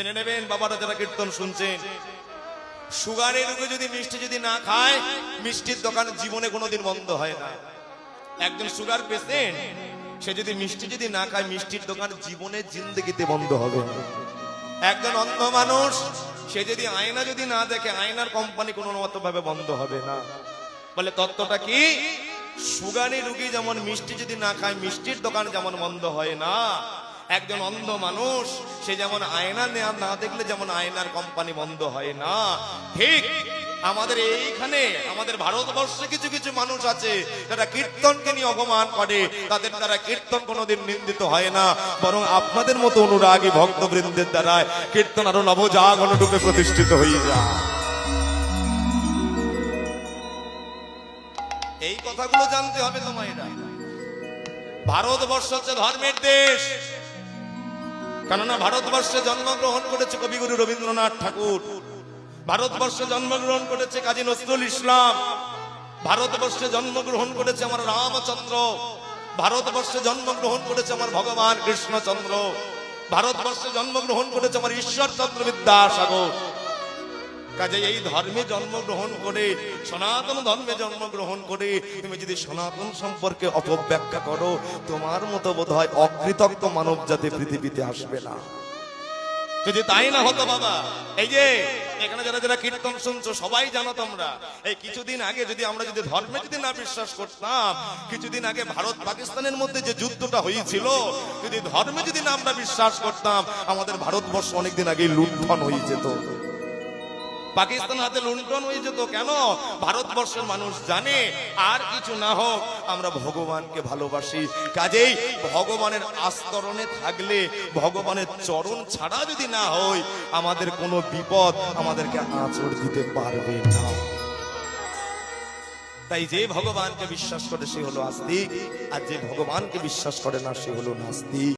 জেনে নেবেন বাবারা যারা কীর্তন শুনছেন, সুগারের রোগে যদি মিষ্টি যদি না খায়, মিষ্টির দোকান জীবনে কোনোদিন বন্ধ হয় না। একজন সুগার পেশেন্ট সে যদি মিষ্টি যদি না খায়, মিষ্টির দোকান জীবনে জিন্দেগিতে বন্ধ হবে না। একজন অন্ধ মানুষ সে যদি আয়না যদি না দেখে, আয়নার কোম্পানি কোনো মত ভাবে বন্ধ হবে না। বলে তত্ত্বটা কি? সুগারের রোগী যেমন মিষ্টি যদি না খায়, মিষ্টির দোকান যেমন বন্ধ হয় না, একজন অন্ধ মানুষ সে যেমন আয়না না দেখলে যেমন আয়নার কোম্পানি বন্ধ হয় না, ঠিক আমাদের এইখানে আমাদের ভারতবর্ষে কিছু কিছু মানুষ আছে যারা কীর্তনকে নিয়ে অপমান করে, তাদের দ্বারা কীর্তন কোনোদিন নিন্দিত হয় না, বরং আপনাদের মতো অনুরাগী ভক্তবৃন্দের দ্বারা কীর্তন আরো নবজাগরণ রূপে প্রতিষ্ঠিত হয়ে যায়। এই কথাগুলো জানতে হবে তোমায়। ভারতবর্ষ হচ্ছে ধর্মের দেশ, কেননা ভারতবর্ষে জন্মগ্রহণ করেছে কবিগুরু রবীন্দ্রনাথ ঠাকুর, ভারতবর্ষে জন্মগ্রহণ করেছে কাজী নজরুল ইসলাম, ভারতবর্ষে জন্মগ্রহণ করেছে আমার রামচন্দ্র, ভারতবর্ষে জন্মগ্রহণ করেছে আমার ভগবান কৃষ্ণচন্দ্র, ভারতবর্ষে জন্মগ্রহণ করেছে আমার ঈশ্বরচন্দ্র বিদ্যাসাগর। কাজে এই ধর্মে জন্মগ্রহণ করে, সনাতন ধর্মে জন্মগ্রহণ করে তুমি যদি সনাতন সম্পর্কে অপব্যাখ্যা করো, তোমার মতো বোধ হয় অকৃতজ্ঞ মানব জাতি পৃথিবীতে আসবে না। যদি তাই না হতো বাবা, এই যে এখানে যারা যারা কীর্তন শুনছো সবাই জানো তোমরা, এই কিছুদিন আগে যদি আমরা যদি ধর্মে যদি না বিশ্বাস করতাম, কিছুদিন আগে ভারত পাকিস্তানের মধ্যে যে যুদ্ধটা হয়েছিল, যদি ধর্মে যদি না আমরা বিশ্বাস করতাম, আমাদের ভারতবর্ষ অনেকদিন আগে লুণ্ঠন হয়ে যেত, পাকিস্তান হাতে লুণ্ঠন হয়ে যেত। কেন? ভারতবর্ষের মানুষ জানে আর কিছু না হোক আমরা ভগবানকে ভালোবাসি, কাজেই ভগবানের আস্তরণে থাকলে, ভগবানের চরণ ছাড়া যদি না হই, আমাদের কোনো বিপদ আমাদেরকে আঁচড় দিতে পারবে না। তাই যে ভগবানকে বিশ্বাস করে সে হলো আস্তিক, আর যে ভগবানকে বিশ্বাস করে না সে হলো নাস্তিক।